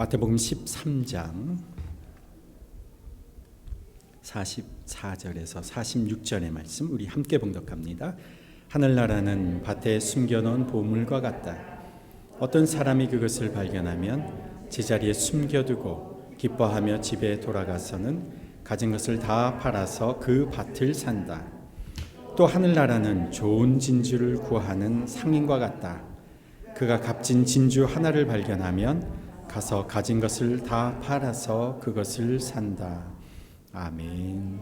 마태복음 13장 44절에서 46절의 말씀 우리 함께 봉독합니다. 하늘나라는 밭에 숨겨놓은 보물과 같다. 어떤 사람이 그것을 발견하면 제자리에 숨겨두고 기뻐하며 집에 돌아가서는 가진 것을 다 팔아서 그 밭을 산다. 또 하늘나라는 좋은 진주를 구하는 상인과 같다. 그가 값진 진주 하나를 발견하면 가서 가진 것을 다 팔아서 그것을 산다. 아멘.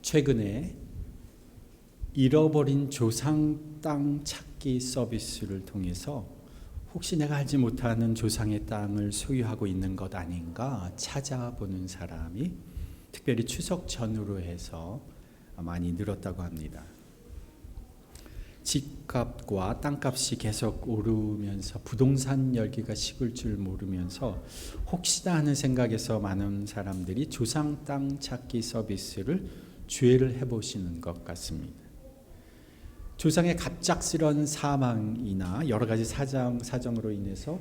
최근에 잃어버린 조상 땅 찾기 서비스를 통해서 혹시 내가 알지 못하는 조상의 땅을 소유하고 있는 것 아닌가 찾아보는 사람이 특별히 추석 전후로 해서 많이 늘었다고 합니다. 집값과 땅값이 계속 오르면서 부동산 열기가 식을 줄 모르면서 혹시나 하는 생각에서 많은 사람들이 조상 땅 찾기 서비스를 주회를 해보시는 것 같습니다. 조상의 갑작스런 사망이나 여러 가지 사정으로 인해서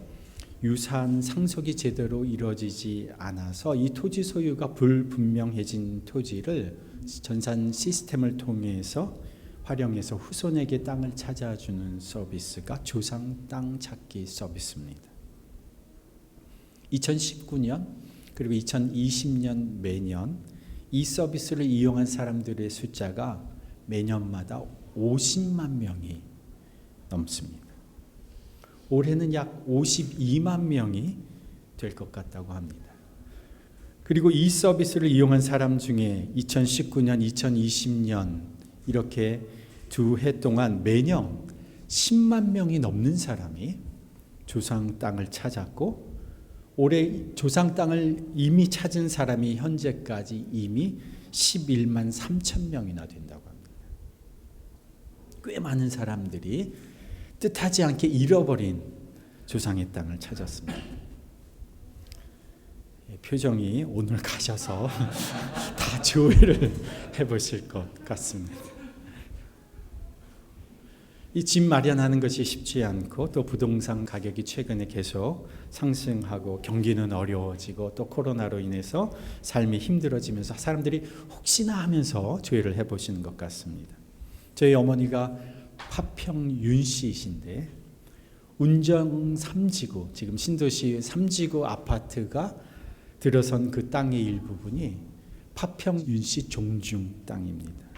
유산 상속이 제대로 이루어지지 않아서 이 토지 소유가 불분명해진 토지를 전산 시스템을 통해서 활용해서 후손에게 땅을 찾아주는 서비스가 조상 땅 찾기 서비스입니다. 2019년 그리고 2020년 매년 이 서비스를 이용한 사람들의 숫자가 매년마다 50만 명이 넘습니다. 올해는 약 52만 명이 될 것 같다고 합니다. 그리고 이 서비스를 이용한 사람 중에 2019년, 2020년 이렇게 두 해 동안 매년 10만 명이 넘는 사람이 조상 땅을 찾았고 올해 조상 땅을 이미 찾은 사람이 현재까지 이미 11만 3천 명이나 된다고 합니다. 꽤 많은 사람들이 뜻하지 않게 잃어버린 조상의 땅을 찾았습니다. 표정이 오늘 가셔서 다 조회를 해보실 것 같습니다. 이 집 마련하는 것이 쉽지 않고 또 부동산 가격이 최근에 계속 상승하고 경기는 어려워지고 또 코로나로 인해서 삶이 힘들어지면서 사람들이 혹시나 하면서 조회를 해보시는 것 같습니다. 저희 어머니가 파평 윤씨이신데 운정 3지구 지금 신도시 3지구 아파트가 들어선 그 땅의 일부분이 파평 윤씨 종중 땅입니다.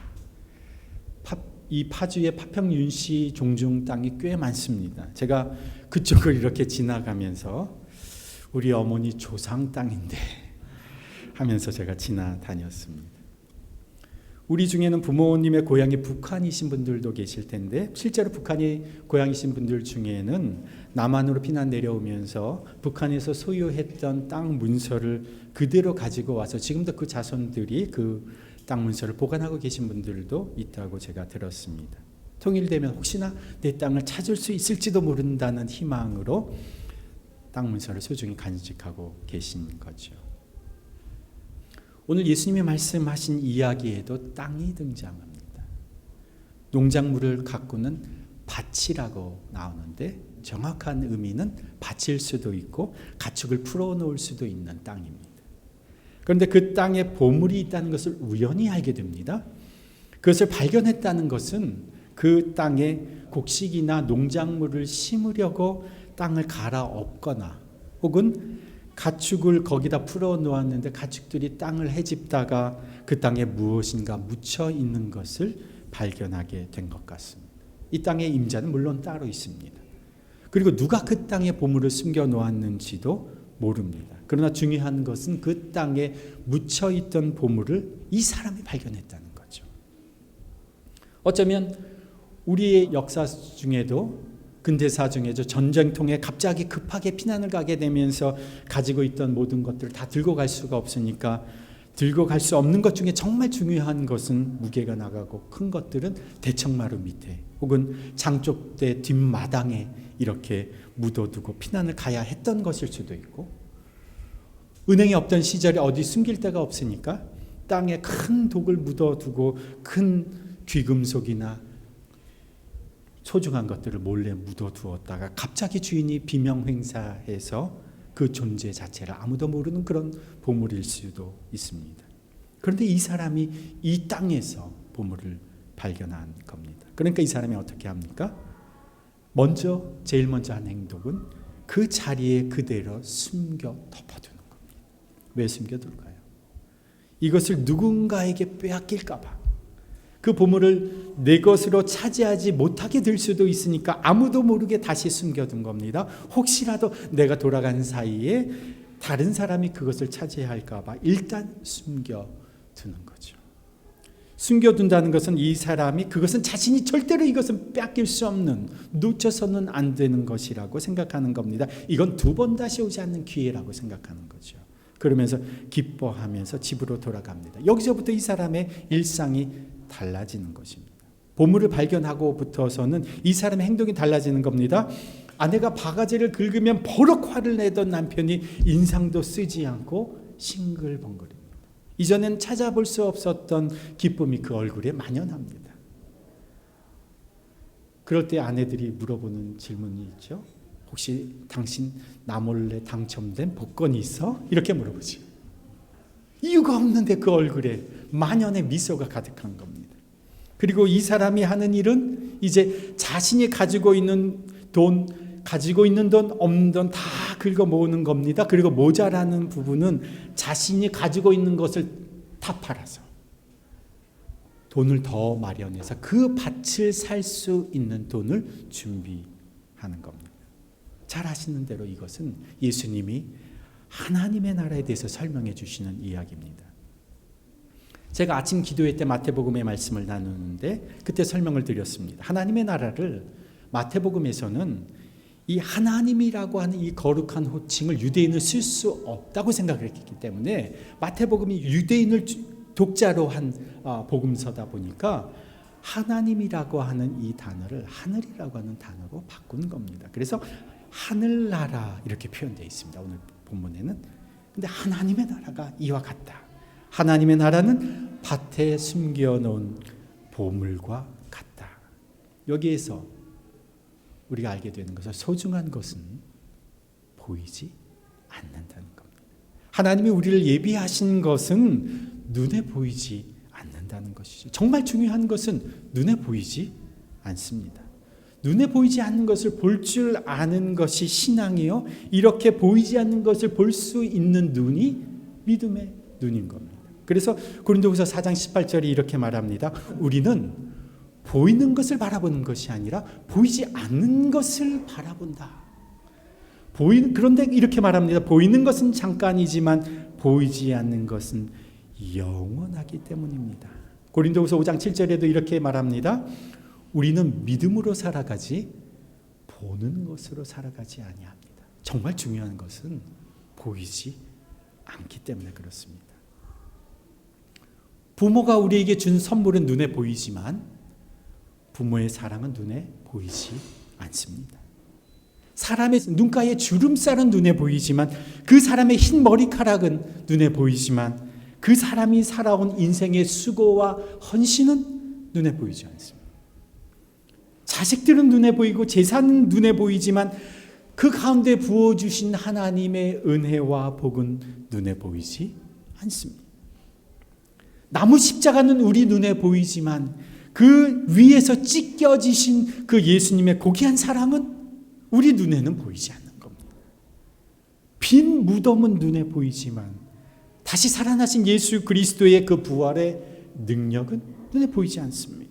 이 파주의 파평 윤씨 종중 땅이 꽤 많습니다. 제가 그쪽을 이렇게 지나가면서 우리 어머니 조상 땅인데 하면서 제가 지나다녔습니다. 우리 중에는 부모님의 고향이 북한이신 분들도 계실 텐데 실제로 북한이 고향이신 분들 중에는 남한으로 피난 내려오면서 북한에서 소유했던 땅 문서를 그대로 가지고 와서 지금도 그 자손들이 그 땅 문서를 보관하고 계신 분들도 있다고 제가 들었습니다. 통일되면 혹시나 내 땅을 찾을 수 있을지도 모른다는 희망으로 땅 문서를 소중히 간직하고 계신 거죠. 오늘 예수님이 말씀하신 이야기에도 땅이 등장합니다. 농작물을 가꾸는 밭이라고 나오는데 정확한 의미는 밭일 수도 있고 가축을 풀어놓을 수도 있는 땅입니다. 그런데 그 땅에 보물이 있다는 것을 우연히 알게 됩니다. 그것을 발견했다는 것은 그 땅에 곡식이나 농작물을 심으려고 땅을 갈아엎거나 혹은 가축을 거기다 풀어놓았는데 가축들이 땅을 헤집다가 그 땅에 무엇인가 묻혀 있는 것을 발견하게 된 것 같습니다. 이 땅의 임자는 물론 따로 있습니다. 그리고 누가 그 땅에 보물을 숨겨 놓았는지도 모릅니다. 그러나 중요한 것은 그 땅에 묻혀 있던 보물을 이 사람이 발견했다는 거죠. 어쩌면 우리의 역사 중에도 근대사 중에도 전쟁 통해 갑자기 급하게 피난을 가게 되면서 가지고 있던 모든 것들을 다 들고 갈 수가 없으니까 들고 갈 수 없는 것 중에 정말 중요한 것은 무게가 나가고 큰 것들은 대청마루 밑에 혹은 장독대 뒷마당에 이렇게 묻어두고 피난을 가야 했던 것일 수도 있고 은행이 없던 시절에 어디 숨길 데가 없으니까 땅에 큰 독을 묻어두고 큰 귀금속이나 소중한 것들을 몰래 묻어두었다가 갑자기 주인이 비명 행사해서 그 존재 자체를 아무도 모르는 그런 보물일 수도 있습니다. 그런데 이 사람이 이 땅에서 보물을 발견한 겁니다. 그러니까 이 사람이 어떻게 합니까? 제일 먼저 한 행동은 그 자리에 그대로 숨겨 덮어두는 겁니다. 왜 숨겨둘까요? 이것을 누군가에게 빼앗길까 봐. 그 보물을 내 것으로 차지하지 못하게 될 수도 있으니까 아무도 모르게 다시 숨겨둔 겁니다. 혹시라도 내가 돌아가는 사이에 다른 사람이 그것을 차지할까 봐 일단 숨겨두는 거죠. 숨겨둔다는 것은 이 사람이 그것은 자신이 절대로 이것은 뺏길 수 없는, 놓쳐서는 안 되는 것이라고 생각하는 겁니다. 이건 두 번 다시 오지 않는 기회라고 생각하는 거죠. 그러면서 기뻐하면서 집으로 돌아갑니다. 여기서부터 이 사람의 일상이 달라지는 것입니다. 보물을 발견하고부터서는 이 사람의 행동이 달라지는 겁니다. 아내가 바가지를 긁으면 버럭 화를 내던 남편이 인상도 쓰지 않고 싱글벙글입니다. 이전엔 찾아볼 수 없었던 기쁨이 그 얼굴에 만연합니다. 그럴 때 아내들이 물어보는 질문이 있죠. 혹시 당신 나 몰래 당첨된 복권이 있어? 이렇게 물어보죠. 이유가 없는데 그 얼굴에 만연의 미소가 가득한 겁니다. 그리고 이 사람이 하는 일은 이제 자신이 가지고 있는 돈, 없는 돈 다 긁어 모으는 겁니다. 그리고 모자라는 부분은 자신이 가지고 있는 것을 다 팔아서 돈을 더 마련해서 그 밭을 살 수 있는 돈을 준비하는 겁니다. 잘 아시는 대로 이것은 예수님이 하나님의 나라에 대해서 설명해 주시는 이야기입니다. 제가 아침 기도회 때 마태복음의 말씀을 나누는데 그때 설명을 드렸습니다. 하나님의 나라를 마태복음에서는 이 하나님이라고 하는 이 거룩한 호칭을 유대인은 쓸 수 없다고 생각을 했기 때문에 마태복음이 유대인을 독자로 한 복음서다 보니까 하나님이라고 하는 이 단어를 하늘이라고 하는 단어로 바꾼 겁니다. 그래서 하늘나라 이렇게 표현되어 있습니다. 오늘 본문에는. 근데 하나님의 나라가 이와 같다. 하나님의 나라는 밭에 숨겨놓은 보물과 같다. 여기에서 우리가 알게 되는 것은 소중한 것은 보이지 않는다는 겁니다. 하나님이 우리를 예비하신 것은 눈에 보이지 않는다는 것이죠. 정말 중요한 것은 눈에 보이지 않습니다. 눈에 보이지 않는 것을 볼 줄 아는 것이 신앙이요. 이렇게 보이지 않는 것을 볼 수 있는 눈이 믿음의 눈인 겁니다. 그래서 고린도후서 4장 18절이 이렇게 말합니다. 우리는 보이는 것을 바라보는 것이 아니라 보이지 않는 것을 바라본다. 그런데 이렇게 말합니다. 보이는 것은 잠깐이지만 보이지 않는 것은 영원하기 때문입니다. 고린도후서 5장 7절에도 이렇게 말합니다. 우리는 믿음으로 살아가지 보는 것으로 살아가지 아니합니다. 정말 중요한 것은 보이지 않기 때문에 그렇습니다. 부모가 우리에게 준 선물은 눈에 보이지만 부모의 사랑은 눈에 보이지 않습니다. 사람의 눈가에 주름살은 눈에 보이지만 그 사람의 흰 머리카락은 눈에 보이지만 그 사람이 살아온 인생의 수고와 헌신은 눈에 보이지 않습니다. 자식들은 눈에 보이고 재산은 눈에 보이지만 그 가운데 부어주신 하나님의 은혜와 복은 눈에 보이지 않습니다. 나무 십자가는 우리 눈에 보이지만 그 위에서 찢겨지신 그 예수님의 고귀한 사랑은 우리 눈에는 보이지 않는 겁니다. 빈 무덤은 눈에 보이지만 다시 살아나신 예수 그리스도의 그 부활의 능력은 눈에 보이지 않습니다.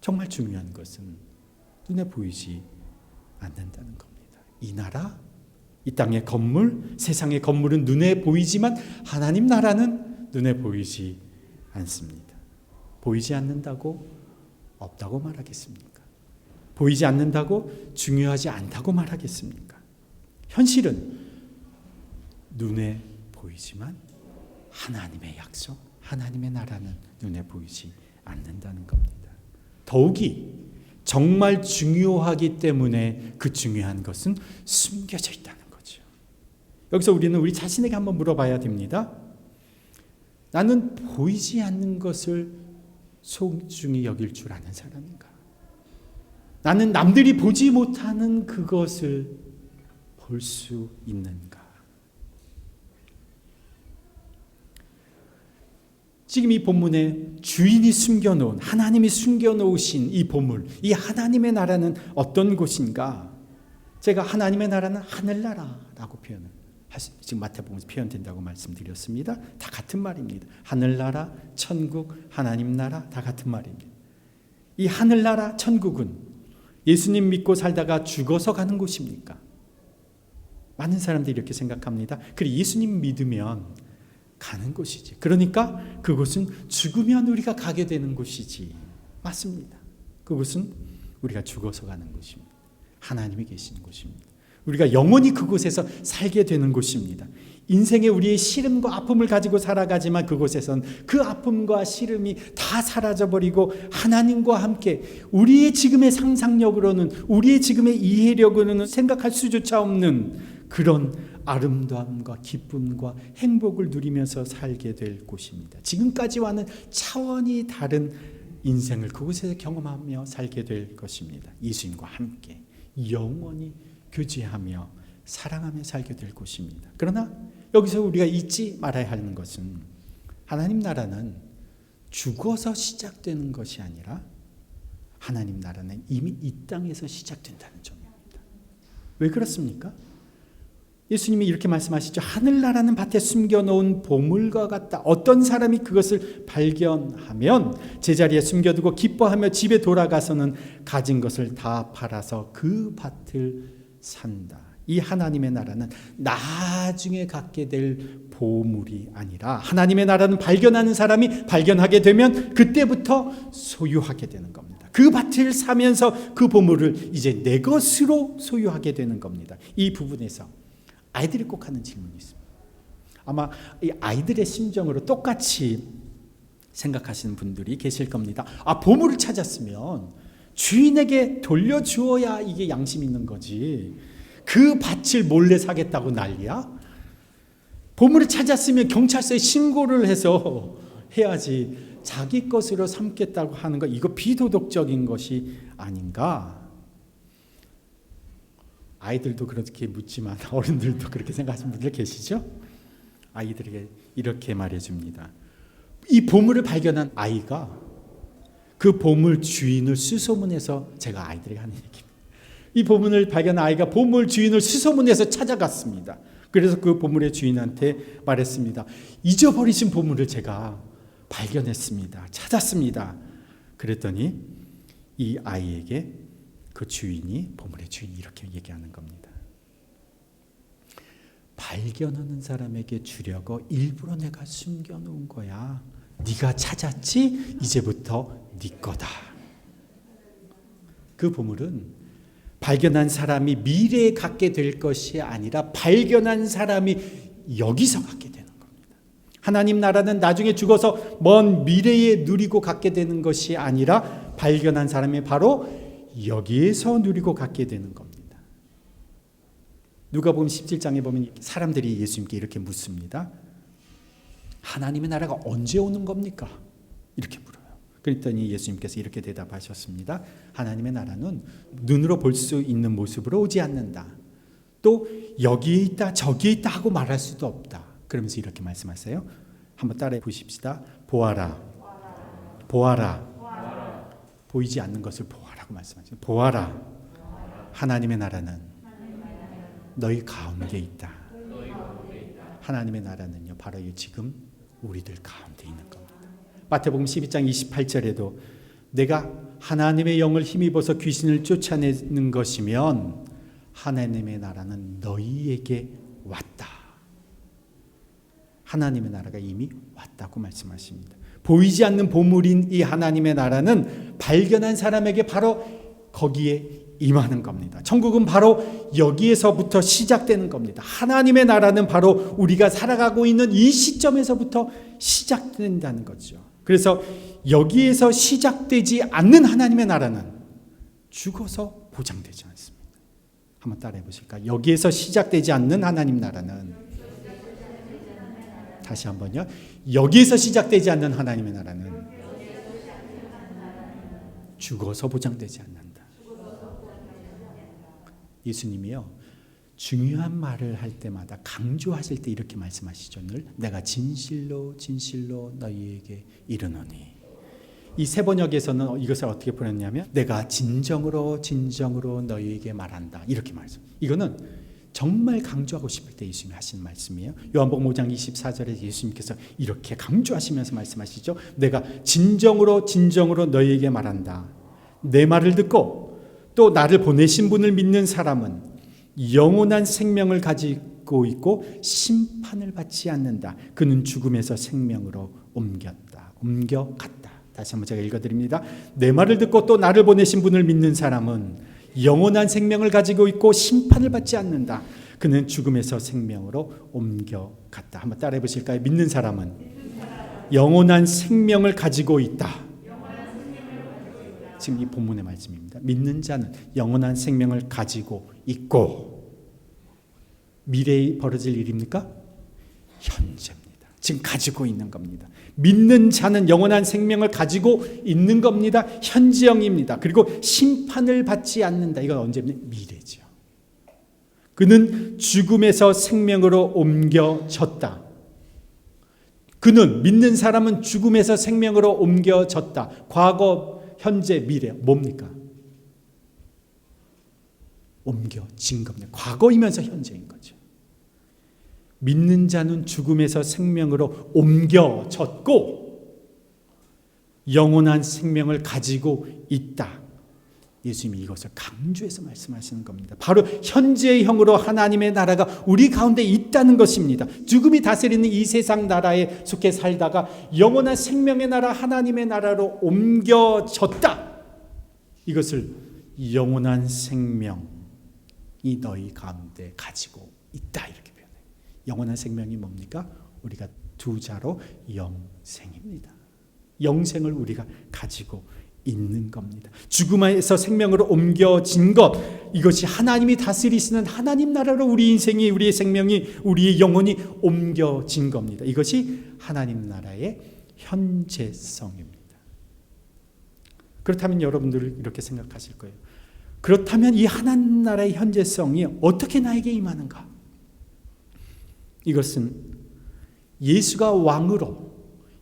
정말 중요한 것은 눈에 보이지 않는다는 겁니다. 이 나라, 이 땅의 건물, 세상의 건물은 눈에 보이지만 하나님 나라는 눈에 보이지 않습니다. 보이지 않는다고 없다고 말하겠습니까? 보이지 않는다고 중요하지 않다고 말하겠습니까? 현실은 눈에 보이지만 하나님의 약속, 하나님의 나라는 눈에 보이지 않는다는 겁니다. 더욱이 정말 중요하기 때문에 그 중요한 것은 숨겨져 있다는 거죠. 여기서 우리는 우리 자신에게 한번 물어봐야 됩니다. 나는 보이지 않는 것을 소중히 여길 줄 아는 사람인가? 나는 남들이 보지 못하는 그것을 볼 수 있는가? 지금 이 본문에 주인이 숨겨놓은, 하나님이 숨겨놓으신 이 보물, 이 하나님의 나라는 어떤 곳인가? 제가 하나님의 나라는 하늘나라라고 표현을 지금 마태복음에서 표현된다고 말씀드렸습니다. 다 같은 말입니다. 하늘나라, 천국, 하나님 나라 다 같은 말입니다. 이 하늘나라, 천국은 예수님 믿고 살다가 죽어서 가는 곳입니까? 많은 사람들이 이렇게 생각합니다. 그래, 예수님 믿으면 가는 곳이지. 그러니까 그곳은 죽으면 우리가 가게 되는 곳이지. 맞습니다. 그곳은 우리가 죽어서 가는 곳입니다. 하나님이 계신 곳입니다. 우리가 영원히 그곳에서 살게 되는 곳입니다. 인생에 우리의 시름과 아픔을 가지고 살아가지만 그곳에선 그 아픔과 시름이 다 사라져버리고 하나님과 함께 우리의 지금의 상상력으로는, 우리의 지금의 이해력으로는 생각할 수조차 없는 그런 아름다움과 기쁨과 행복을 누리면서 살게 될 곳입니다. 지금까지와는 차원이 다른 인생을 그곳에서 경험하며 살게 될 것입니다. 예수님과 함께 영원히 교제하며 사랑하며 살게 될 곳입니다. 그러나 여기서 우리가 잊지 말아야 하는 것은 하나님 나라는 죽어서 시작되는 것이 아니라 하나님 나라는 이미 이 땅에서 시작된다는 점입니다. 왜 그렇습니까? 예수님이 이렇게 말씀하시죠. 하늘나라는 밭에 숨겨놓은 보물과 같다. 어떤 사람이 그것을 발견하면 제자리에 숨겨두고 기뻐하며 집에 돌아가서는 가진 것을 다 팔아서 그 밭을 산다. 이 하나님의 나라는 나중에 갖게 될 보물이 아니라 하나님의 나라는 발견하는 사람이 발견하게 되면 그때부터 소유하게 되는 겁니다. 그 밭을 사면서 그 보물을 이제 내 것으로 소유하게 되는 겁니다. 이 부분에서 아이들이 꼭 하는 질문이 있습니다. 아마 이 아이들의 심정으로 똑같이 생각하시는 분들이 계실 겁니다. 보물을 찾았으면 주인에게 돌려주어야 이게 양심 있는 거지. 그 밭을 몰래 사겠다고 난리야? 보물을 찾았으면 경찰서에 신고를 해서 해야지. 자기 것으로 삼겠다고 하는 거, 이거 비도덕적인 것이 아닌가? 아이들도 그렇게 묻지만 어른들도 그렇게 생각하시는 분들 계시죠? 아이들에게 이렇게 말해줍니다. 이 보물을 발견한 아이가 그 보물 주인을 수소문해서, 제가 아이들에게 하는 얘기입니다. 이 보물을 발견한 아이가 보물 주인을 수소문해서 찾아갔습니다. 그래서 그 보물의 주인한테 말했습니다. 잊어버리신 보물을 제가 발견했습니다. 찾았습니다. 그랬더니 이 아이에게 그 주인이, 보물의 주인이 이렇게 얘기하는 겁니다. 발견하는 사람에게 주려고 일부러 내가 숨겨놓은 거야. 네가 찾았지? 이제부터 네 거다. 그 보물은 발견한 사람이 미래에 갖게 될 것이 아니라 발견한 사람이 여기서 갖게 되는 겁니다. 하나님 나라는 나중에 죽어서 먼 미래에 누리고 갖게 되는 것이 아니라 발견한 사람이 바로 여기에서 누리고 갖게 되는 겁니다. 누가복음 17장에 보면 사람들이 예수님께 이렇게 묻습니다. 하나님의 나라가 언제 오는 겁니까? 이렇게 물어요. 그랬더니 예수님께서 이렇게 대답하셨습니다. 하나님의 나라는 눈으로 볼 수 있는 모습으로 오지 않는다. 또 여기에 있다 저기에 있다 하고 말할 수도 없다. 그러면서 이렇게 말씀하세요. 한번 따라해 보십시다. 보아라. 보아라. 보이지 않는 것을 보아라고 말씀하시죠. 보아라. 하나님의 나라는 너희 가운데 있다. 하나님의 나라는요, 바로 지금 우리들 가운데 있는 겁니다. 마태복음 12장 28절에도 내가 하나님의 영을 힘입어서 귀신을 쫓아내는 것이면 하나님의 나라는 너희에게 왔다. 하나님의 나라가 이미 왔다고 말씀하십니다. 보이지 않는 보물인 이 하나님의 나라는 발견한 사람에게 바로 거기에 임하는 겁니다. 천국은 바로 여기에서부터 시작되는 겁니다. 하나님의 나라는 바로 우리가 살아가고 있는 이 시점에서부터 시작된다는 거죠. 그래서 여기에서 시작되지 않는 하나님의 나라는 죽어서 보장되지 않습니다. 한번 따라해 보실까요? 여기에서 시작되지 않는 하나님 나라는, 다시 한번요. 여기에서 시작되지 않는 하나님의 나라는 죽어서 보장되지 않는다. 예수님이요, 중요한 말을 할 때마다 강조하실 때 이렇게 말씀하시죠. 늘 내가 진실로 진실로 너희에게 이르노니. 이 세 번역에서는 이것을 어떻게 보냈냐면 내가 진정으로 진정으로 너희에게 말한다 이렇게 말씀. 이거는 정말 강조하고 싶을 때 예수님이 하시는 말씀이에요. 요한복음 5장 24절에 예수님께서 이렇게 강조하시면서 말씀하시죠. 내가 진정으로 진정으로 너희에게 말한다. 내 말을 듣고 또 나를 보내신 분을 믿는 사람은 영원한 생명을 가지고 있고 심판을 받지 않는다. 그는 죽음에서 생명으로 옮겨갔다. 다시 한번 제가 읽어드립니다. 내 말을 듣고 또 나를 보내신 분을 믿는 사람은 영원한 생명을 가지고 있고 심판을 받지 않는다. 그는 죽음에서 생명으로 옮겨갔다. 한번 따라해 보실까요? 믿는 사람은 영원한 생명을 가지고 있다. 지금 이 본문의 말씀입니다. 믿는 자는 영원한 생명을 가지고 있고, 미래에 벌어질 일입니까? 현재입니다. 지금 가지고 있는 겁니다. 믿는 자는 영원한 생명을 가지고 있는 겁니다. 현재형입니다. 그리고 심판을 받지 않는다. 이건 언제입니까? 미래죠. 그는 죽음에서 생명으로 옮겨졌다. 그는, 믿는 사람은 죽음에서 생명으로 옮겨졌다. 과거, 현재, 미래 뭡니까? 옮겨진 겁니다. 과거이면서 현재인 거죠. 믿는 자는 죽음에서 생명으로 옮겨졌고 영원한 생명을 가지고 있다. 예수님이 이것을 강조해서 말씀하시는 겁니다. 바로 현재형으로 하나님의 나라가 우리 가운데 있다는 것입니다. 죽음이 다스리는 이 세상 나라에 속해 살다가 영원한 생명의 나라, 하나님의 나라로 옮겨졌다. 이것을 영원한 생명이 너희 가운데 가지고 있다 이렇게 표현해요. 영원한 생명이 뭡니까? 우리가 두 자로 영생입니다. 영생을 우리가 가지고 있는 겁니다. 죽음에서 생명으로 옮겨진 것, 이것이 하나님이 다스리시는 하나님 나라로 우리 인생이, 우리의 생명이, 우리의 영혼이 옮겨진 겁니다. 이것이 하나님 나라의 현재성입니다. 그렇다면 여러분들 이렇게 생각하실 거예요. 그렇다면 이 하나님 나라의 현재성이 어떻게 나에게 임하는가? 이것은 예수가 왕으로,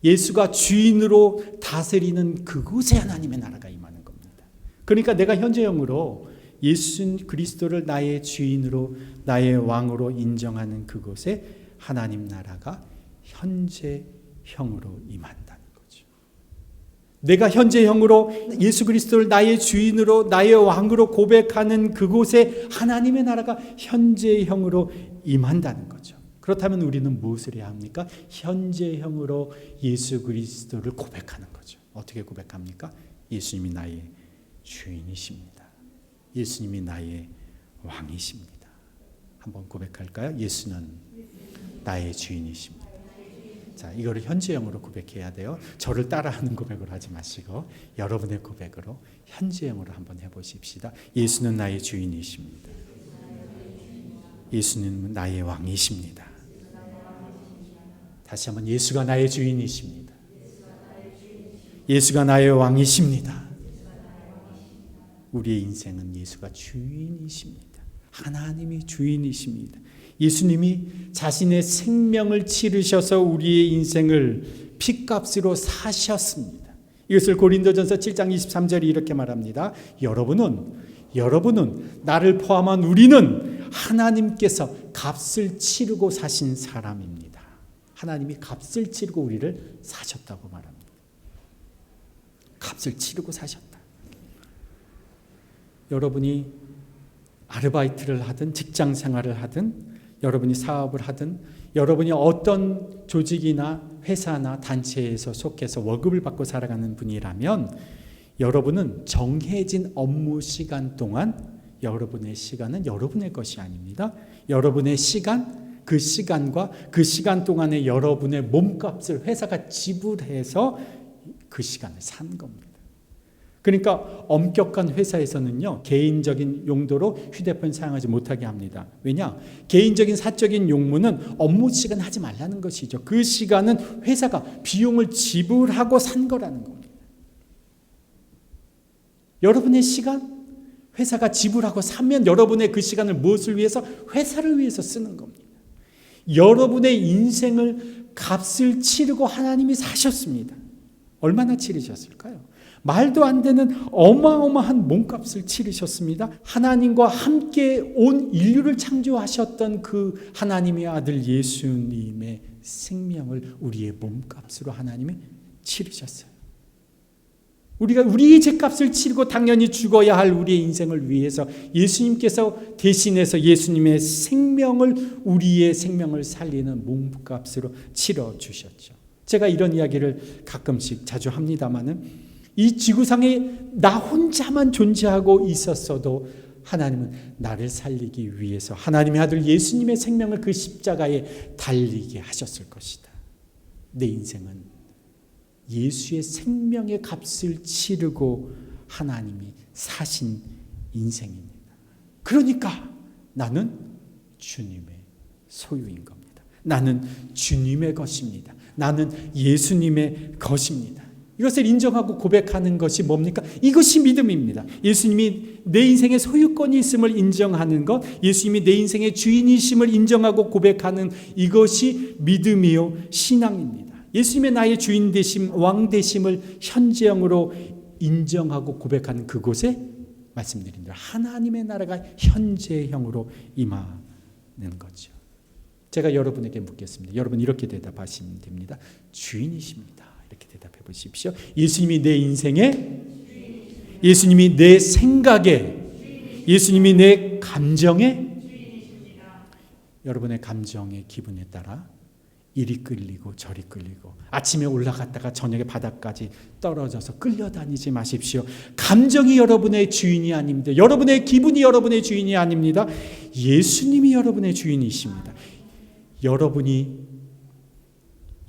예수가 주인으로 다스리는 그곳에 하나님의 나라가 임하는 겁니다. 그러니까 내가 현재형으로 예수 그리스도를 나의 주인으로, 나의 왕으로 인정하는 그곳에 하나님 나라가 현재형으로 임한다는 거죠. 내가 현재형으로 예수 그리스도를 나의 주인으로, 나의 왕으로 고백하는 그곳에 하나님의 나라가 현재형으로 임한다는 거죠. 그렇다면 우리는 무엇을 해야 합니까? 현재형으로 예수 그리스도를 고백하는 거죠. 어떻게 고백합니까? 예수님이 나의 주인이십니다. 예수님이 나의 왕이십니다. 한번 고백할까요? 예수는 나의 주인이십니다. 자, 이거를 현재형으로 고백해야 돼요. 저를 따라하는 고백으로 하지 마시고 여러분의 고백으로 현재형으로 한번 해보십시다. 예수는 나의 주인이십니다. 예수는 나의 왕이십니다. 다시 한번 예수가 나의 주인이십니다. 예수가 나의 왕이십니다. 우리의 인생은 예수가 주인이십니다. 하나님이 주인이십니다. 예수님이 자신의 생명을 치르셔서 우리의 인생을 핏값으로 사셨습니다. 이것을 고린도전서 7장 23절이 이렇게 말합니다. 여러분은 나를 포함한 우리는 하나님께서 값을 치르고 사신 사람입니다. 하나님이 값을 치르고 우리를 사셨다고 말합니다. 값을 치르고 사셨다. 여러분이 아르바이트를 하든 직장 생활을 하든 여러분이 사업을 하든 여러분이 어떤 조직이나 회사나 단체에서 속해서 월급을 받고 살아가는 분이라면 여러분은 정해진 업무 시간 동안 여러분의 시간은 여러분의 것이 아닙니다. 여러분의 시간, 그 시간과 그 시간 동안에 여러분의 몸값을 회사가 지불해서 그 시간을 산 겁니다. 그러니까 엄격한 회사에서는요, 개인적인 용도로 휴대폰 사용하지 못하게 합니다. 왜냐? 개인적인 사적인 용무는 업무 시간 하지 말라는 것이죠. 그 시간은 회사가 비용을 지불하고 산 거라는 겁니다. 여러분의 시간, 회사가 지불하고 사면 여러분의 그 시간을 무엇을 위해서? 회사를 위해서 쓰는 겁니다. 여러분의 인생을 값을 치르고 하나님이 사셨습니다. 얼마나 치르셨을까요? 말도 안 되는 어마어마한 몸값을 치르셨습니다. 하나님과 함께 온 인류를 창조하셨던 그 하나님의 아들 예수님의 생명을 우리의 몸값으로 하나님이 치르셨어요. 우리가 우리의 죄값을 치르고 당연히 죽어야 할 우리의 인생을 위해서 예수님께서 대신해서 예수님의 생명을, 우리의 생명을 살리는 몸값으로 치러주셨죠. 제가 이런 이야기를 가끔씩 자주 합니다마는 이 지구상에 나 혼자만 존재하고 있었어도 하나님은 나를 살리기 위해서 하나님의 아들 예수님의 생명을 그 십자가에 달리게 하셨을 것이다. 내 인생은 예수의 생명의 값을 치르고 하나님이 사신 인생입니다. 그러니까 나는 주님의 소유인 겁니다. 나는 주님의 것입니다. 나는 예수님의 것입니다. 이것을 인정하고 고백하는 것이 뭡니까? 이것이 믿음입니다. 예수님이 내 인생의 소유권이 있음을 인정하는 것, 예수님이 내 인생의 주인이심을 인정하고 고백하는 이것이 믿음이요 신앙입니다. 예수님의 나의 주인 되심, 왕 되심을 현재형으로 인정하고 고백하는 그곳에 말씀드린 대로 하나님의 나라가 현재형으로 임하는 거죠. 제가 여러분에게 묻겠습니다. 여러분 이렇게 대답하시면 됩니다. 주인이십니다. 이렇게 대답해 보십시오. 예수님이 내 인생에, 예수님이 내 생각에, 예수님이 내 감정에, 여러분의 감정의 기분에 따라 이리 끌리고 저리 끌리고 아침에 올라갔다가 저녁에 바닥까지 떨어져서 끌려다니지 마십시오. 감정이 여러분의 주인이 아닙니다. 여러분의 기분이 여러분의 주인이 아닙니다. 예수님이 여러분의 주인이십니다. 여러분이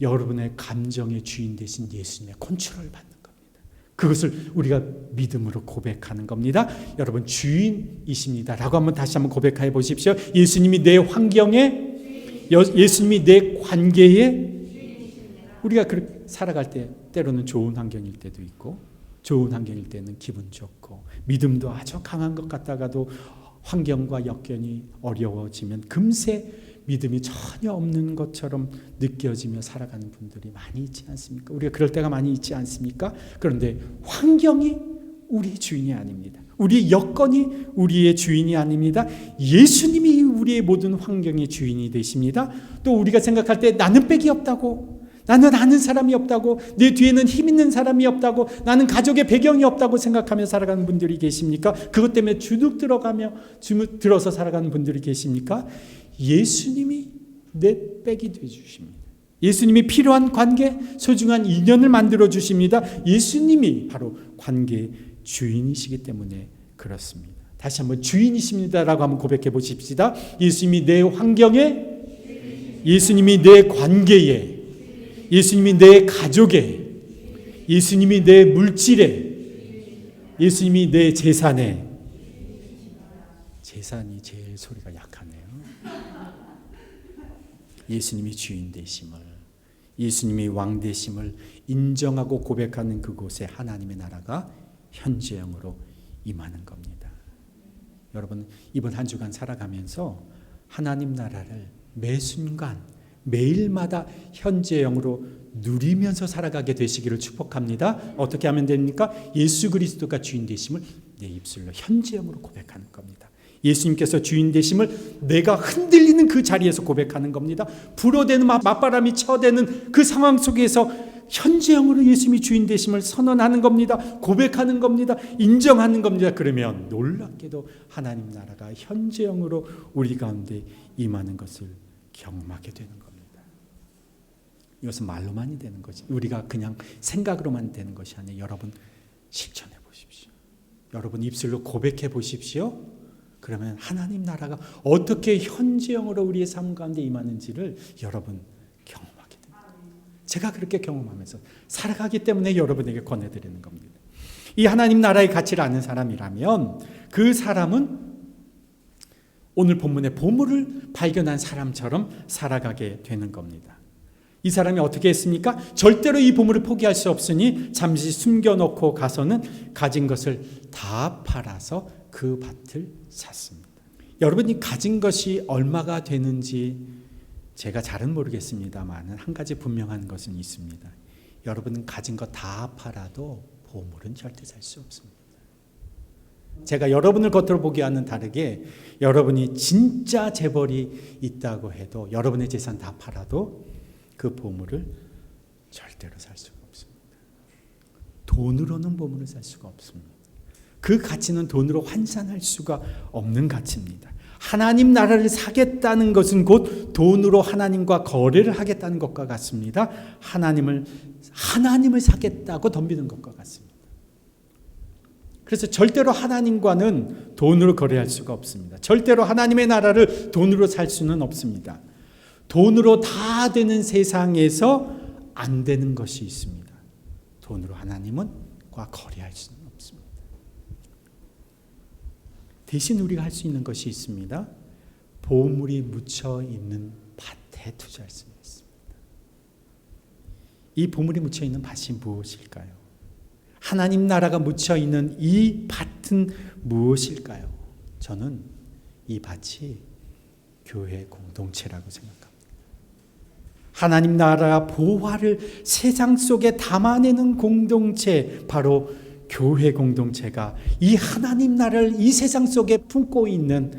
여러분의 감정의 주인 되신 예수님의 컨트롤을 받는 겁니다. 그것을 우리가 믿음으로 고백하는 겁니다. 여러분 주인이십니다 라고 다시 한번 고백해 보십시오. 예수님이 내 환경에, 예수님이 내 관계에, 우리가 그렇게 살아갈 때 때로는 좋은 환경일 때도 있고 좋은 환경일 때는 기분 좋고 믿음도 아주 강한 것 같다가도 환경과 역경이 어려워지면 금세 믿음이 전혀 없는 것처럼 느껴지며 살아가는 분들이 많이 있지 않습니까? 우리가 그럴 때가 많이 있지 않습니까? 그런데 환경이 우리의 주인이 아닙니다. 우리의 여건이 우리의 주인이 아닙니다. 예수님이 우리의 모든 환경의 주인이 되십니다. 또 우리가 생각할 때 나는 빽이 없다고, 나는 아는 사람이 없다고, 내 뒤에는 힘 있는 사람이 없다고, 나는 가족의 배경이 없다고 생각하며 살아가는 분들이 계십니까? 그것 때문에 주눅 들어서 살아가는 분들이 계십니까? 예수님이 내 빽이 되어주십니다. 예수님이 필요한 관계, 소중한 인연을 만들어 주십니다. 예수님이 바로 관계의 주인이시기 때문에 그렇습니다. 다시 한번 주인이십니다라고 한번 고백해 보십시다. 예수님이 내 환경에, 예수님이 내 관계에, 예수님이 내 가족에, 예수님이 내 물질에, 예수님이 내 재산에. 재산이 제일 소리가 약하네요. 예수님이 주인 되심을, 예수님이 왕 되심을 인정하고 고백하는 그곳에 하나님의 나라가 현재형으로 임하는 겁니다. 여러분 이번 한 주간 살아가면서 하나님 나라를 매 순간 매일마다 현재형으로 누리면서 살아가게 되시기를 축복합니다. 어떻게 하면 됩니까? 예수 그리스도가 주인 되심을 내 입술로 현재형으로 고백하는 겁니다. 예수님께서 주인 되심을 내가 흔들리는 그 자리에서 고백하는 겁니다. 불어대는 맞바람이 쳐대는 그 상황 속에서 현재형으로 예수님이 주인 되심을 선언하는 겁니다. 고백하는 겁니다. 인정하는 겁니다. 그러면 놀랍게도 하나님 나라가 현재형으로 우리 가운데 임하는 것을 경험하게 되는 겁니다. 이것은 말로만이 되는 것이, 우리가 그냥 생각으로만 되는 것이 아니라 여러분 실천해 보십시오. 여러분 입술로 고백해 보십시오. 그러면 하나님 나라가 어떻게 현재형으로 우리의 삶 가운데 임하는지를 여러분 경험하게 됩니다. 제가 그렇게 경험하면서 살아가기 때문에 여러분에게 권해드리는 겁니다. 이 하나님 나라의 가치를 아는 사람이라면 그 사람은 오늘 본문의 보물을 발견한 사람처럼 살아가게 되는 겁니다. 이 사람이 어떻게 했습니까? 절대로 이 보물을 포기할 수 없으니 잠시 숨겨놓고 가서는 가진 것을 다 팔아서 그 밭을 샀습니다. 여러분이 가진 것이 얼마가 되는지 제가 잘은 모르겠습니다만 한 가지 분명한 것은 있습니다. 여러분은 가진 거 다 팔아도 보물은 절대 살 수 없습니다. 제가 여러분을 겉으로 보기와는 다르게 여러분이 진짜 재벌이 있다고 해도 여러분의 재산 다 팔아도 그 보물을 절대로 살 수가 없습니다. 돈으로는 보물을 살 수가 없습니다. 그 가치는 돈으로 환산할 수가 없는 가치입니다. 하나님 나라를 사겠다는 것은 곧 돈으로 하나님과 거래를 하겠다는 것과 같습니다. 하나님을 사겠다고 덤비는 것과 같습니다. 그래서 절대로 하나님과는 돈으로 거래할 수가 없습니다. 절대로 하나님의 나라를 돈으로 살 수는 없습니다. 돈으로 다 되는 세상에서 안 되는 것이 있습니다. 돈으로 하나님과 거래할 수는 없습니다. 대신 우리가 할 수 있는 것이 있습니다. 보물이 묻혀 있는 밭에 투자할 수 있습니다. 이 보물이 묻혀 있는 밭이 무엇일까요? 하나님 나라가 묻혀 있는 이 밭은 무엇일까요? 저는 이 밭이 교회 공동체라고 생각합니다. 하나님 나라 보화를 세상 속에 담아내는 공동체, 바로 교회 공동체가 이 하나님 나라를 이 세상 속에 품고 있는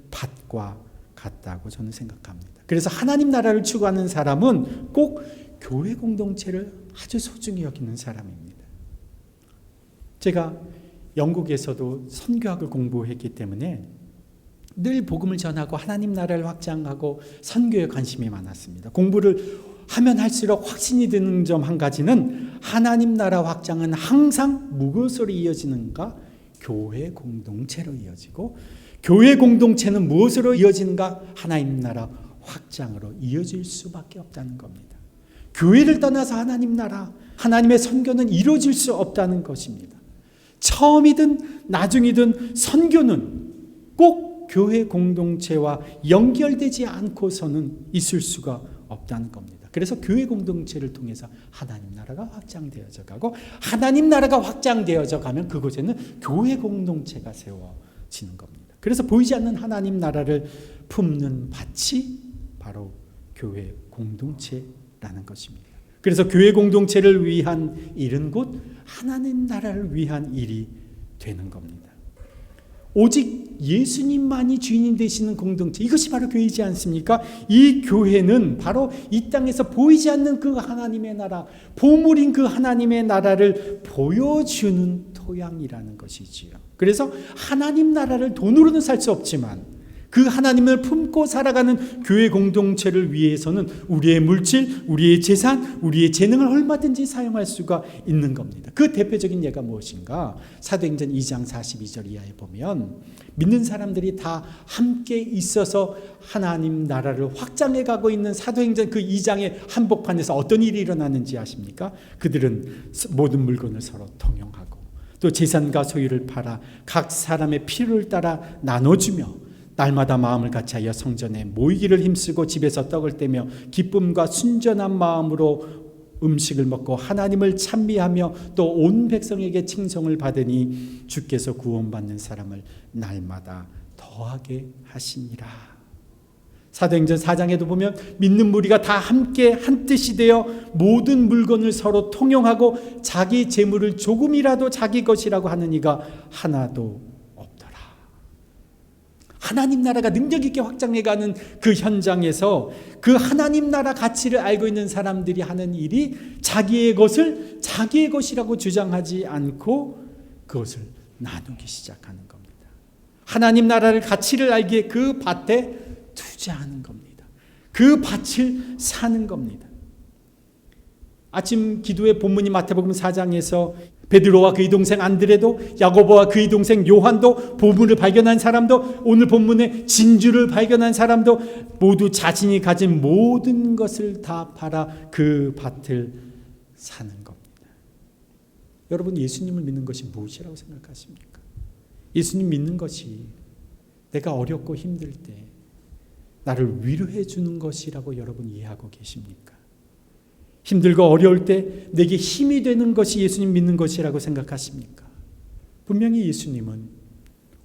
밭과 같다고 저는 생각합니다. 그래서 하나님 나라를 추구하는 사람은 꼭 교회 공동체를 아주 소중히 여기는 사람입니다. 제가 영국에서도 선교학을 공부했기 때문에 늘 복음을 전하고 하나님 나라를 확장하고 선교에 관심이 많았습니다. 공부를 하면 할수록 확신이 드는 점 한 가지는 하나님 나라 확장은 항상 무엇으로 이어지는가? 교회 공동체로 이어지고, 교회 공동체는 무엇으로 이어지는가? 하나님 나라 확장으로 이어질 수밖에 없다는 겁니다. 교회를 떠나서 하나님 나라, 하나님의 선교는 이루어질 수 없다는 것입니다. 처음이든 나중이든 선교는 꼭 교회 공동체와 연결되지 않고서는 있을 수가 없다는 겁니다. 그래서 교회 공동체를 통해서 하나님 나라가 확장되어져 가고, 하나님 나라가 확장되어져 가면 그곳에는 교회 공동체가 세워지는 겁니다. 그래서 보이지 않는 하나님 나라를 품는 밭이 바로 교회 공동체라는 것입니다. 그래서 교회 공동체를 위한 일은 곧 하나님 나라를 위한 일이 되는 겁니다. 오직 예수님만이 주인이 되시는 공동체, 이것이 바로 교회이지 않습니까? 이 교회는 바로 이 땅에서 보이지 않는 그 하나님의 나라, 보물인 그 하나님의 나라를 보여주는 토양이라는 것이지요. 그래서 하나님 나라를 돈으로는 살 수 없지만 그 하나님을 품고 살아가는 교회 공동체를 위해서는 우리의 물질, 우리의 재산, 우리의 재능을 얼마든지 사용할 수가 있는 겁니다. 그 대표적인 예가 무엇인가? 사도행전 2장 42절 이하에 보면 믿는 사람들이 다 함께 있어서 하나님 나라를 확장해 가고 있는 사도행전 그 2장의 한복판에서 어떤 일이 일어나는지 아십니까? 그들은 모든 물건을 서로 통용하고 또 재산과 소유를 팔아 각 사람의 필요를 따라 나눠주며 날마다 마음을 같이하여 성전에 모이기를 힘쓰고 집에서 떡을 떼며 기쁨과 순전한 마음으로 음식을 먹고 하나님을 찬미하며 또 온 백성에게 칭송을 받으니 주께서 구원받는 사람을 날마다 더하게 하시니라. 사도행전 4장에도 보면 믿는 무리가 다 함께 한 뜻이 되어 모든 물건을 서로 통용하고 자기 재물을 조금이라도 자기 것이라고 하는 이가 하나도 하나님 나라가 능력 있게 확장해가는 그 현장에서 그 하나님 나라 가치를 알고 있는 사람들이 하는 일이 자기의 것을 자기의 것이라고 주장하지 않고 그것을 나누기 시작하는 겁니다. 하나님 나라를 가치를 알기에 그 밭에 투자하는 겁니다. 그 밭을 사는 겁니다. 아침 기도의 본문이 마태복음 4장에서 베드로와 그의 동생 안드레도, 야고보와 그의 동생 요한도, 보물을 발견한 사람도, 오늘 본문에 진주를 발견한 사람도 모두 자신이 가진 모든 것을 다 팔아 그 밭을 사는 겁니다. 여러분, 예수님을 믿는 것이 무엇이라고 생각하십니까? 예수님 믿는 것이 내가 어렵고 힘들 때 나를 위로해 주는 것이라고 여러분 이해하고 계십니까? 힘들고 어려울 때 내게 힘이 되는 것이 예수님 믿는 것이라고 생각하십니까? 분명히 예수님은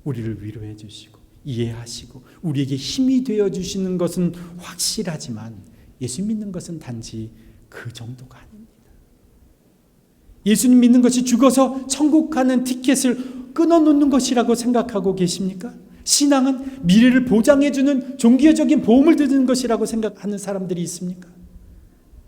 우리를 위로해 주시고 이해하시고 우리에게 힘이 되어 주시는 것은 확실하지만 예수 믿는 것은 단지 그 정도가 아닙니다. 예수님 믿는 것이 죽어서 천국 가는 티켓을 끊어놓는 것이라고 생각하고 계십니까? 신앙은 미래를 보장해주는 종교적인 보험을 드는 것이라고 생각하는 사람들이 있습니까?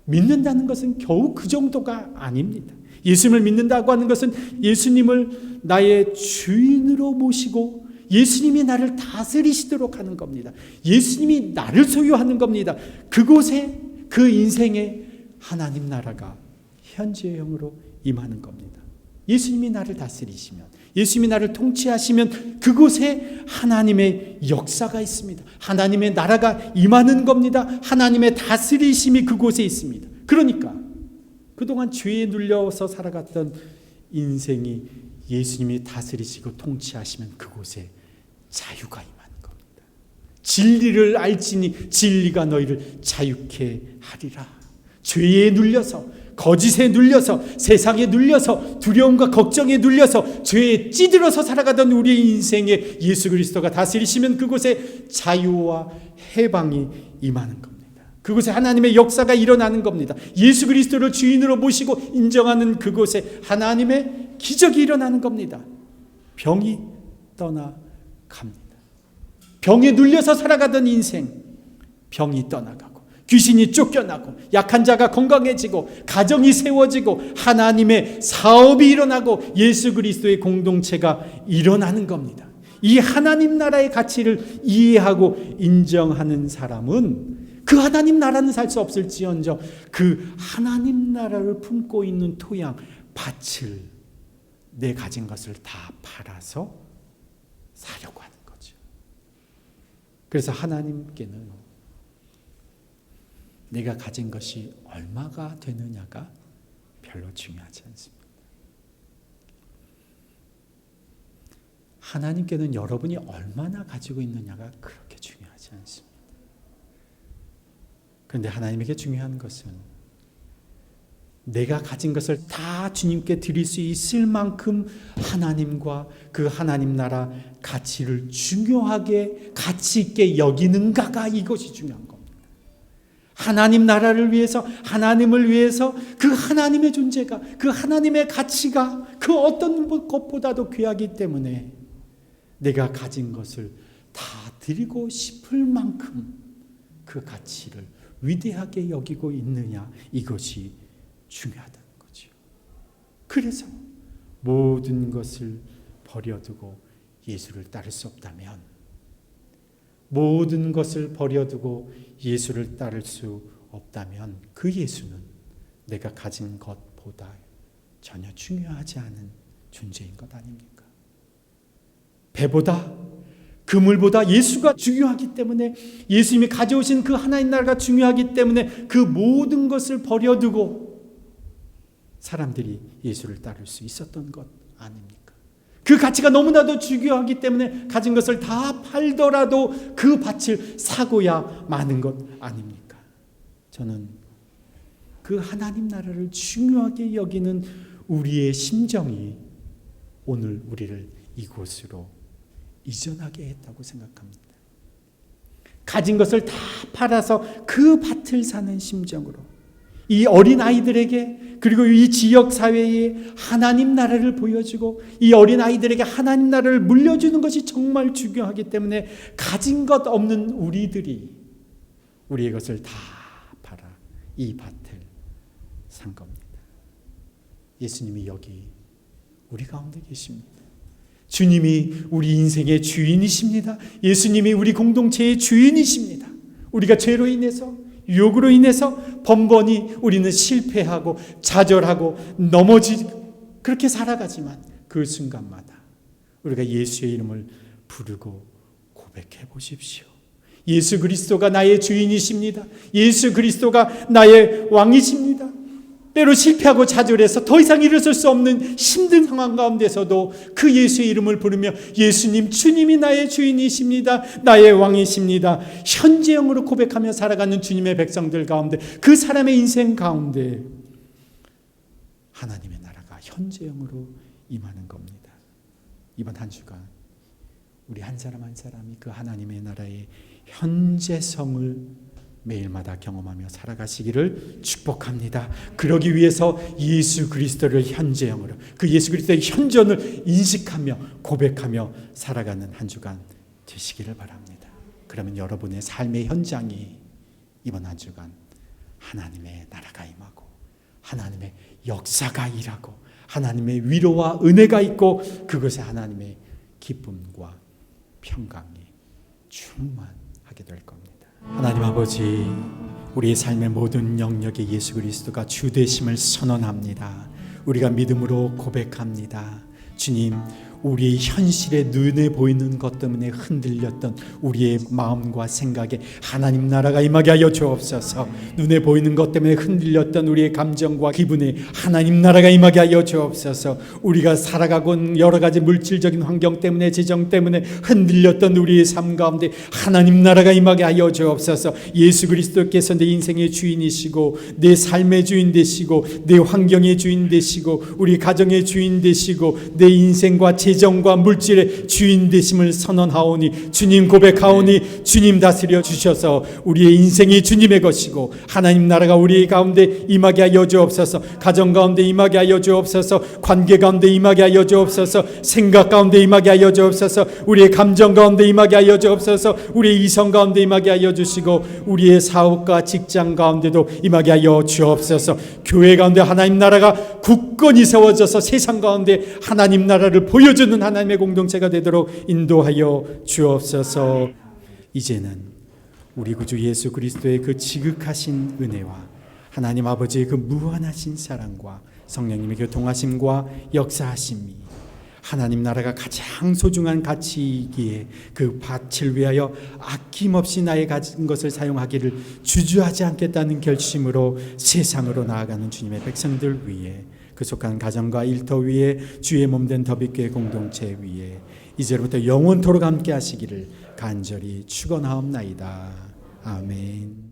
믿는다는 것은 겨우 그 정도가 아닙니다. 예수님을 믿는다고 하는 것은 예수님을 나의 주인으로 모시고 예수님이 나를 다스리시도록 하는 겁니다. 예수님이 나를 소유하는 겁니다. 그곳에 그 인생에 하나님 나라가 현재형으로 임하는 겁니다. 예수님이 나를 다스리시면, 예수님이 나를 통치하시면 그곳에 하나님의 역사가 있습니다. 하나님의 나라가 임하는 겁니다. 하나님의 다스리심이 그곳에 있습니다. 그러니까 그동안 죄에 눌려서 살아갔던 인생이 예수님이 다스리시고 통치하시면 그곳에 자유가 임하는 겁니다. 진리를 알지니 진리가 너희를 자유케 하리라. 죄에 눌려서, 거짓에 눌려서, 세상에 눌려서, 두려움과 걱정에 눌려서 죄에 찌들어서 살아가던 우리의 인생에 예수 그리스도가 다스리시면 그곳에 자유와 해방이 임하는 겁니다. 그곳에 하나님의 역사가 일어나는 겁니다. 예수 그리스도를 주인으로 모시고 인정하는 그곳에 하나님의 기적이 일어나는 겁니다. 병이 떠나갑니다. 병에 눌려서 살아가던 인생, 병이 떠나가고 귀신이 쫓겨나고 약한 자가 건강해지고 가정이 세워지고 하나님의 사업이 일어나고 예수 그리스도의 공동체가 일어나는 겁니다. 이 하나님 나라의 가치를 이해하고 인정하는 사람은 그 하나님 나라는 살 수 없을지언정 그 하나님 나라를 품고 있는 토양, 밭을 내 가진 것을 다 팔아서 사려고 하는 거죠. 그래서 하나님께는 내가 가진 것이 얼마가 되느냐가 별로 중요하지 않습니다. 하나님께는 여러분이 얼마나 가지고 있느냐가 그렇게 중요하지 않습니다. 그런데 하나님에게 중요한 것은 내가 가진 것을 다 주님께 드릴 수 있을 만큼 하나님과 그 하나님 나라 가치를 중요하게 가치 있게 여기는가가 이것이 중요한 겁니다. 하나님 나라를 위해서, 하나님을 위해서 그 하나님의 존재가, 그 하나님의 가치가 그 어떤 것보다도 귀하기 때문에 내가 가진 것을 다 드리고 싶을 만큼 그 가치를 위대하게 여기고 있느냐, 이것이 중요하다는 거죠. 그래서 모든 것을 버려두고 예수를 따를 수 없다면, 모든 것을 버려두고 예수를 따를 수 없다면 그 예수는 내가 가진 것보다 전혀 중요하지 않은 존재인 것 아닙니까? 배보다 그물보다 예수가 중요하기 때문에, 예수님이 가져오신 그 하나님 나라가 중요하기 때문에 그 모든 것을 버려두고 사람들이 예수를 따를 수 있었던 것 아닙니까? 그 가치가 너무나도 중요하기 때문에 가진 것을 다 팔더라도 그 밭을 사고야 마는 것 아닙니까? 저는 그 하나님 나라를 중요하게 여기는 우리의 심정이 오늘 우리를 이곳으로 이전하게 했다고 생각합니다. 가진 것을 다 팔아서 그 밭을 사는 심정으로 이 어린 아이들에게, 그리고 이 지역 사회에 하나님 나라를 보여주고 이 어린 아이들에게 하나님 나라를 물려주는 것이 정말 중요하기 때문에 가진 것 없는 우리들이 우리의 것을 다 팔아 이 밭을 산 겁니다. 예수님이 여기 우리 가운데 계십니다. 주님이 우리 인생의 주인이십니다. 예수님이 우리 공동체의 주인이십니다. 우리가 죄로 인해서, 유혹으로 인해서 번번이 우리는 실패하고 좌절하고 넘어지고 그렇게 살아가지만 그 순간마다 우리가 예수의 이름을 부르고 고백해 보십시오. 예수 그리스도가 나의 주인이십니다. 예수 그리스도가 나의 왕이십니다. 때로 실패하고 좌절해서 더 이상 일어설 수 없는 힘든 상황 가운데서도 그 예수의 이름을 부르며 예수님, 주님이 나의 주인이십니다. 나의 왕이십니다. 현재형으로 고백하며 살아가는 주님의 백성들 가운데, 그 사람의 인생 가운데 하나님의 나라가 현재형으로 임하는 겁니다. 이번 한 주간 우리 한 사람 한 사람이 그 하나님의 나라의 현재성을 매일마다 경험하며 살아가시기를 축복합니다. 그러기 위해서 예수 그리스도를 현재형으로, 그 예수 그리스도의 현존을 인식하며 고백하며 살아가는 한 주간 되시기를 바랍니다. 그러면 여러분의 삶의 현장이 이번 한 주간 하나님의 나라가 임하고 하나님의 역사가 일하고 하나님의 위로와 은혜가 있고 그것에 하나님의 기쁨과 평강이 충만하게 될 겁니다. 하나님 아버지, 우리의 삶의 모든 영역에 예수 그리스도가 주 되심을 선언합니다. 우리가 믿음으로 고백합니다. 주님, 우리의 현실에 눈에 보이는 것 때문에 흔들렸던 우리의 마음과 생각에 하나님 나라가 임하게 하여 주옵소서. 눈에 보이는 것 때문에 흔들렸던 우리의 감정과 기분에 하나님 나라가 임하게 하여 주옵소서. 우리가 살아가고 있는 여러 가지 물질적인 환경 때문에, 재정 때문에 흔들렸던 우리의 삶 가운데 하나님 나라가 임하게 하여 주옵소서. 예수 그리스도께서 내 인생의 주인이시고 내 삶의 주인 되시고 내 환경의 주인 되시고 우리 가정의 주인 되시고 내 인생과 재정과 물질의 주인 되심을 선언하오니, 주님 고백하오니 주님 다스려 주셔서 우리의 인생이 주님의 것이고 하나님 나라가 우리 가운데 임하게 하여 주옵소서. 가정 가운데 임하게 하여 주옵소서. 관계 가운데 임하게 하여 주옵소서. 생각 가운데 임하게 하여 주옵소서. 우리의 감정 가운데 임하게 하여 주옵소서. 우리의 이성 가운데 임하게 하여 주시고 우리의 사업과 직장 가운데도 임하게 하여 주옵소서. 교회 가운데 하나님 나라가 굳건히 세워져서 세상 가운데 하나님 나라를 보여주는 하나님의 공동체가 되도록 인도하여 주옵소서. 이제는 우리 구주 예수 그리스도의 그 지극하신 은혜와 하나님 아버지의 그 무한하신 사랑과 성령님의 교통하심과 역사하심이 하나님 나라가 가장 소중한 가치이기에 그 밭을 위하여 아낌없이 나의 가진 것을 사용하기를 주저하지 않겠다는 결심으로 세상으로 나아가는 주님의 백성들 위해, 그 속한 가정과 일터 위에, 주의 몸된 더비교회 공동체 위에 이제부터 영원토록 함께 하시기를 간절히 축원하옵나이다. 아멘.